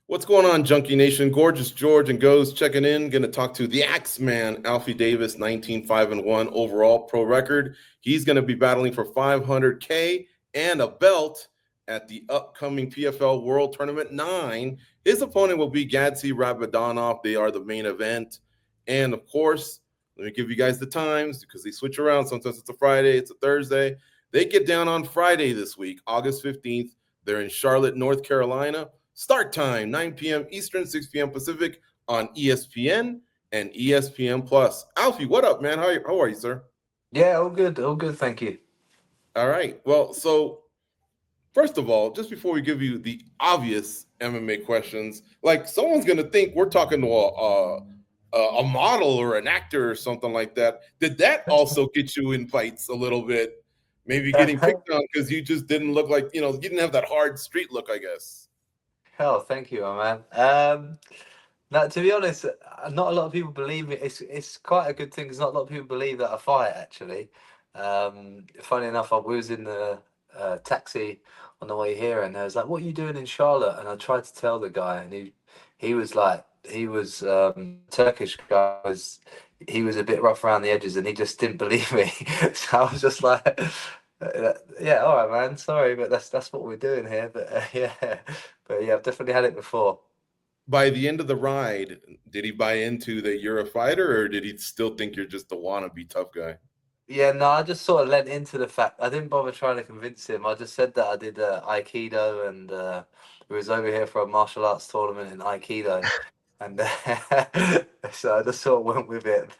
What's going on, Junkie Nation? Gorgeous George and Goes checking in. Going to talk to the Axeman, Alfie Davis, 19-5-1 overall pro record. He's going to be battling for $500K and a belt at the upcoming PFL World Tournament 9. His opponent will be Gadzhi Rabadanov. They are the main event. And of course, let me give you guys the times because they switch around. Sometimes it's a Friday, it's a Thursday. They get down on Friday this week, August 15th. They're in Charlotte, North Carolina. Start time, 9 p.m. Eastern, 6 p.m. Pacific on ESPN and ESPN Plus. Alfie, what up, man? How are you, sir? Yeah, all good, thank you. All right. Well, so first of all, just before we give you the obvious MMA questions, like someone's going to think we're talking to a model or an actor or something like that. Did that also get you in fights a little bit? Maybe getting picked on because you just didn't look like, you didn't have that hard street look, I guess. Hell, thank you, my man. Now, to be honest, not a lot of people believe me. It's quite a good thing because not a lot of people believe that I fight, actually. Funny enough, we was in the taxi on the way here, and I was like, "What are you doing in Charlotte?" And I tried to tell the guy, and he was like, he was Turkish guy, he was a bit rough around the edges, and he just didn't believe me. So I was just like, "Yeah, all right, man. Sorry, but that's what we're doing here." But yeah, I've definitely had it before. By the end of the ride, did he buy into that you're a fighter, or did he still think you're just a wannabe tough guy? Yeah, no, I just sort of lent into the fact. I didn't bother trying to convince him. I just said that I did Aikido, and we was over here for a martial arts tournament in Aikido, and so I just sort of went with it.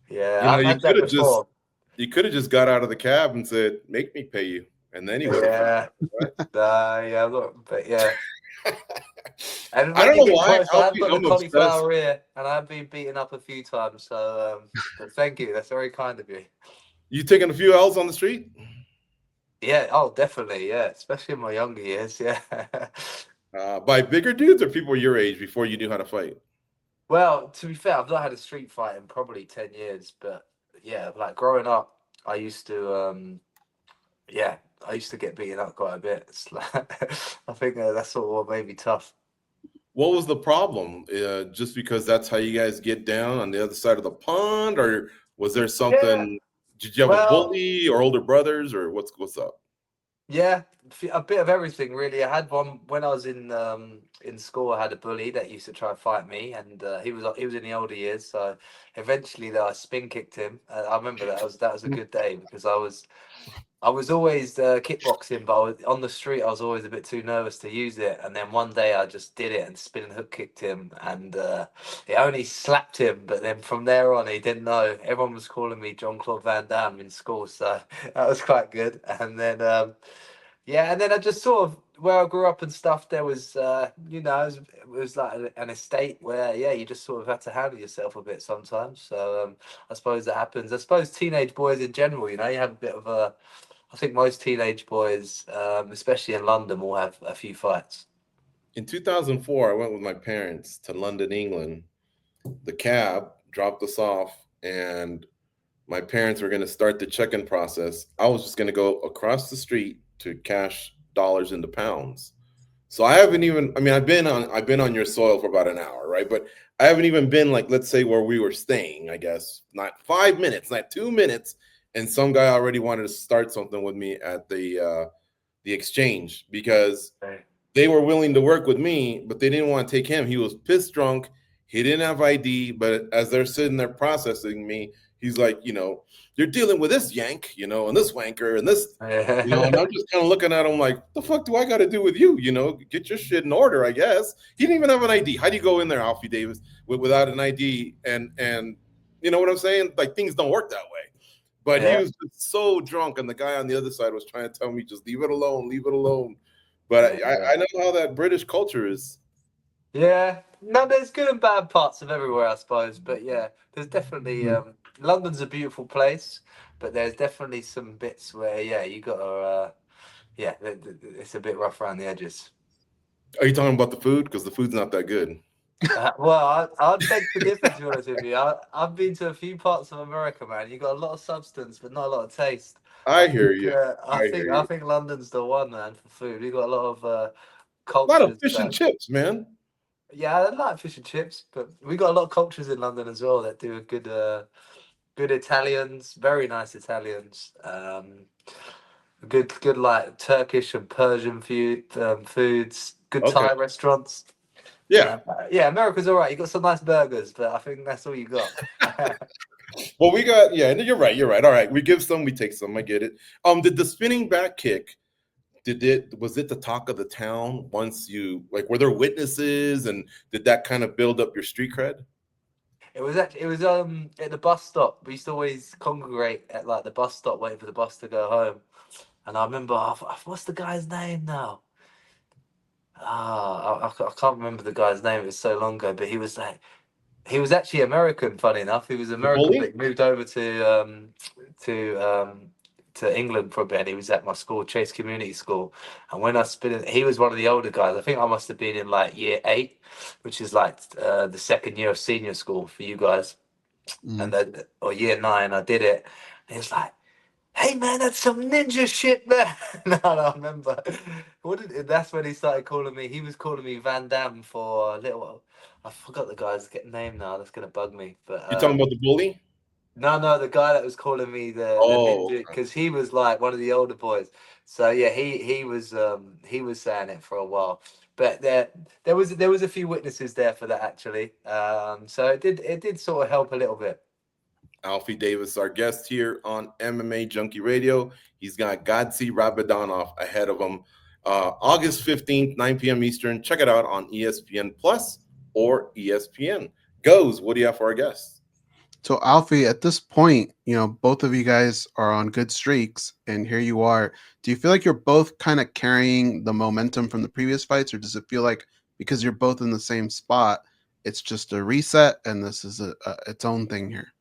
Yeah, I've You had could that have just before. got out of the cab and said, "Make me pay you," and then he would have. Yeah, yeah, look, but yeah. And I when don't you know get why. close, I've Alfie, got the I'm obsessed. cauliflower ear, and I've been beaten up a few times. So, but thank you. That's very kind of you. You taking a few L's on the street? Yeah. Oh, definitely. Yeah, especially in my younger years. Yeah. By bigger dudes or people your age before you knew how to fight? Well, to be fair, I've not had a street fight in probably 10 years, but yeah, like growing up, I used to, yeah, I used to get beaten up quite a bit. It's like, I think that's sort of what made me tough. What was the problem? Just because that's how you guys get down on the other side of the pond, or was there Yeah. something? Did you have a Well, bully or older brothers, or what's up? yeah, a bit of everything really. I had one when I was in school. I had a bully that used to try and fight me, and he was in the older years. So eventually, though, I spin kicked him. I remember that was a good day because I was always kickboxing, but on the street, I was always a bit too nervous to use it. And then one day, I just did it and spin and hook kicked him, and it only slapped him. But then from there on, he didn't know. Everyone was calling me John Claude Van Damme in school, so that was quite good. And then, yeah, and then I just sort of where I grew up and stuff. There was, it was like an estate where, yeah, you just sort of had to handle yourself a bit sometimes. So I suppose that happens. I suppose teenage boys in general, you have a bit of a. I think most teenage boys, especially in London, will have a few fights. In 2004, I went with my parents to London, England. The cab dropped us off, and my parents were going to start the check-in process. I was just going to go across the street to cash dollars into pounds. So I haven't even. I mean, I've been on your soil for about an hour, right? But I haven't even been like, let's say where we were staying. I guess not 5 minutes, not 2 minutes, and some guy already wanted to start something with me at the exchange because Right. they were willing to work with me, but they didn't want to take him. He was pissed drunk. He didn't have ID, but as they're sitting there processing me, he's like, you're dealing with this yank, and this wanker and this, and I'm just kind of looking at him like, the fuck do I got to do with you? Get your shit in order, I guess. He didn't even have an ID. How do you go in there, Alfie Davis, without an ID? And you know what I'm saying? Like things don't work that way. But he Yeah. was just so drunk, and the guy on the other side was trying to tell me, just leave it alone, leave it alone. But I know how that British culture is. Yeah. No, there's good and bad parts of everywhere, I suppose. But yeah, there's definitely London's a beautiful place, but there's definitely some bits where yeah, you gotta yeah, it's a bit rough around the edges. Are you talking about the food? Because the food's not that good. Well, I'd beg to differ, to be honest with you. I've been to a few parts of America, man. You got a lot of substance, but not a lot of taste. I I hear think, you. uh, I I hear think, I you. think London's the one, man, for food. We got a lot of lot of cultures fish and that. chips, man. Yeah, I like fish and chips, but we got a lot of cultures in London as well that do a good Italians, very nice Italians. Good like Turkish and Persian foods. Good Okay. Thai restaurants. Yeah. Yeah, America's all right. You got some nice burgers, but I think that's all you got. Well, we got, yeah, you're right. You're right. All right. We give some, we take some. I get it. Did the spinning back kick, was it the talk of the town once you, like, were there witnesses, and did that kind of build up your street cred? It was at the bus stop. We used to always congregate at like the bus stop waiting for the bus to go home. And I remember what's the guy's name now? I can't remember the guy's name. It was so long ago, but he was actually American. Funny enough, he was The American, but bully? he moved over to to England for a bit. And he was at my school, Chase Community School. And when I spit it, he was one of the older guys. I think I must have been in like year 8, which is like the second year of senior school for you guys. And then, or year 9, I did it. And he was like, "Hey man, that's some ninja shit, man." No, I remember. That's when he started calling me. He was calling me Van Damme for a little while. I forgot the guy's name now. That's gonna bug me. But You talking about the bully? no, the guy that was calling me the Oh, ninja, okay. because he was like one of the older boys. So yeah, he was saying it for a while. But there was a few witnesses there for that actually. So it did sort of help a little bit. Alfie Davis, our guest here on MMA Junkie Radio. He's got Gadzhi Rabadanov ahead of him. August 15th, 9 p.m. Eastern. Check it out on ESPN Plus or ESPN. Goes, what do you have for our guests? So Alfie, at this point, both of you guys are on good streaks, and here you are. Do you feel like you're both kind of carrying the momentum from the previous fights, or does it feel like because you're both in the same spot, it's just a reset and this is its own thing here?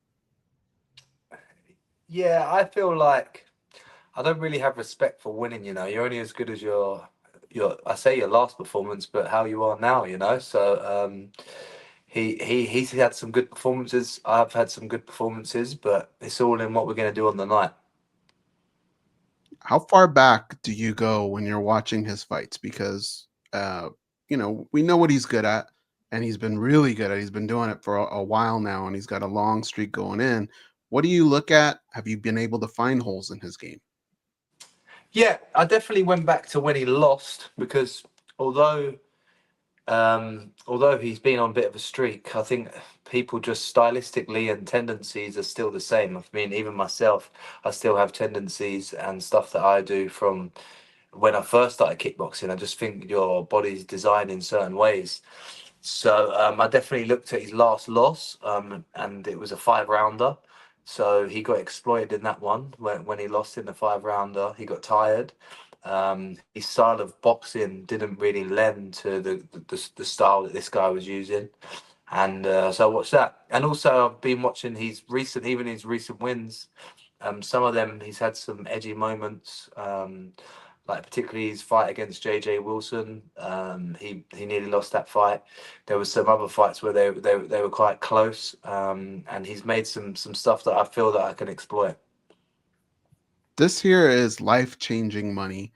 Yeah, I feel like I don't really have respect for winning. You're only as good as I say your last performance, but how you are now. So he's had some good performances. I've had some good performances, but it's all in what we're going to do on the night. How far back do you go when you're watching his fights? Because we know what he's good at, and he's been really good at. He's been doing it for a while now, and he's got a long streak going in. What do you look at? Have you been able to find holes in his game? Yeah, I definitely went back to when he lost because although although he's been on a bit of a streak, I think people just stylistically and tendencies are still the same. I mean, even myself, I still have tendencies and stuff that I do from when I first started kickboxing. I just think your body's designed in certain ways. So I definitely looked at his last loss, and it was a 5-rounder. So he got exploited in that one when he lost in the 5-rounder. He got tired. His style of boxing didn't really lend to the style that this guy was using, and so I watched that. And also, I've been watching even his recent wins. Some of them he's had some edgy moments. Like particularly his fight against JJ Wilson, he nearly lost that fight. There was some other fights where they were quite close, and he's made some stuff that I feel that I can exploit. This here is life-changing money,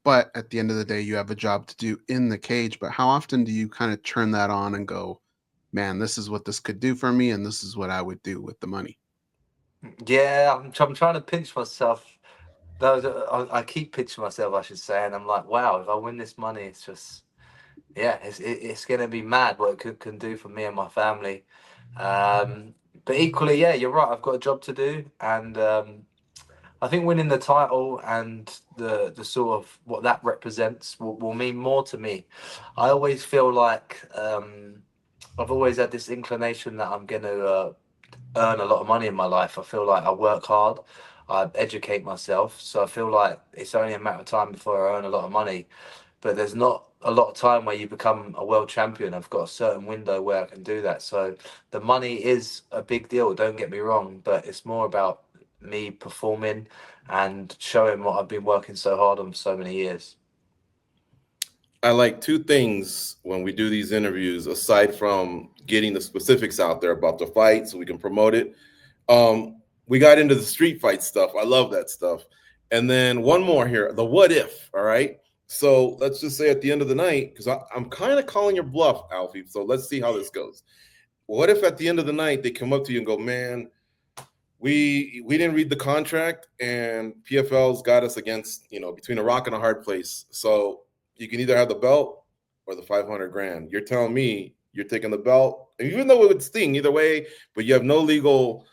but at the end of the day, you have a job to do in the cage. But how often do you kind of turn that on and go, man, this is what this could do for me, and this is what I would do with the money? Yeah, I'm trying to pinch myself. I keep pinching myself, I should say, and I'm like, wow, if I win this money, it's just, yeah, it's gonna be mad what it can do for me and my family. But equally, yeah, you're right. I've got a job to do, and I think winning the title and the sort of what that represents will mean more to me. I always feel like I've always had this inclination that I'm going to earn a lot of money in my life. I feel like I work hard, I educate myself, so I feel like it's only a matter of time before I earn a lot of money. But there's not a lot of time where you become a world champion. I've got a certain window where I can do that. So the money is a big deal, don't get me wrong, but it's more about me performing and showing what I've been working so hard on for so many years. I like two things when we do these interviews, aside from getting the specifics out there about the fight so we can promote it. We got into the street fight stuff. I love that stuff. And then one more here, the what if, all right? So let's just say at the end of the night, because I'm kind of calling your bluff, Alfie. So let's see how this goes. What if at the end of the night they come up to you and go, man, we didn't read the contract and PFL's got us against, between a rock and a hard place. So you can either have the belt or the 500 grand. You're telling me you're taking the belt, and even though it would sting either way, but you have no legal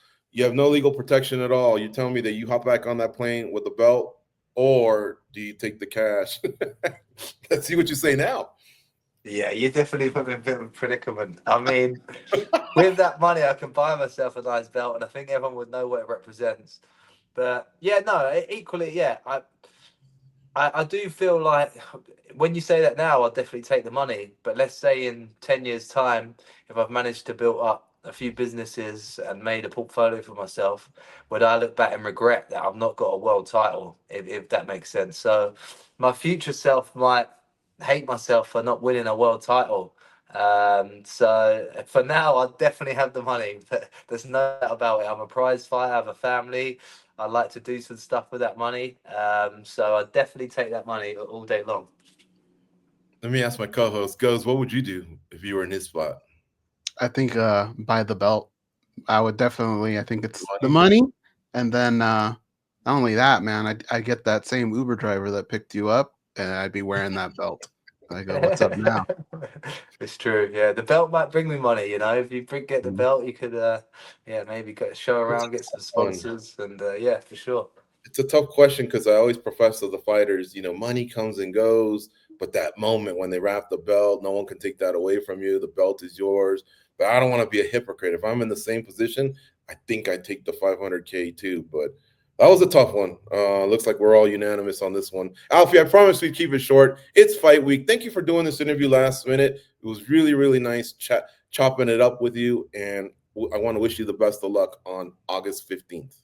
protection at all. You're telling me that you hop back on that plane with the belt, or do you take the cash? Let's see what you say now. Yeah, you definitely put me in a bit of a predicament. I mean, with that money, I can buy myself a nice belt, and I think everyone would know what it represents. But yeah, no, equally, yeah, I do feel like when you say that now, I'll definitely take the money. But let's say in 10 years' time, if I've managed to build up a few businesses and made a portfolio for myself, would I look back and regret that I've not got a world title, if that makes sense? So my future self might hate myself for not winning a world title. So for now, I definitely have the money. But there's no doubt about it. I'm a prize fighter. I have a family. I like to do some stuff with that money. So I definitely take that money all day long. Let me ask my co-host, Goes, what would you do if you were in his spot? I think buy the belt. I would definitely. I think it's the money, and then not only that, man. I get that same Uber driver that picked you up, and I'd be wearing that belt. I go, what's up now? It's true. Yeah, the belt might bring me money. If you get the belt, you could, maybe show around, get some sponsors, and yeah, for sure. It's a tough question because I always profess to the fighters, money comes and goes, but that moment when they wrap the belt, no one can take that away from you. The belt is yours. But I don't want to be a hypocrite. If I'm in the same position, I think I'd take the 500K too. But that was a tough one. Looks like we're all unanimous on this one. Alfie, I promise we'd keep it short. It's fight week. Thank you for doing this interview last minute. It was really, really nice chopping it up with you. And I want to wish you the best of luck on August 15th.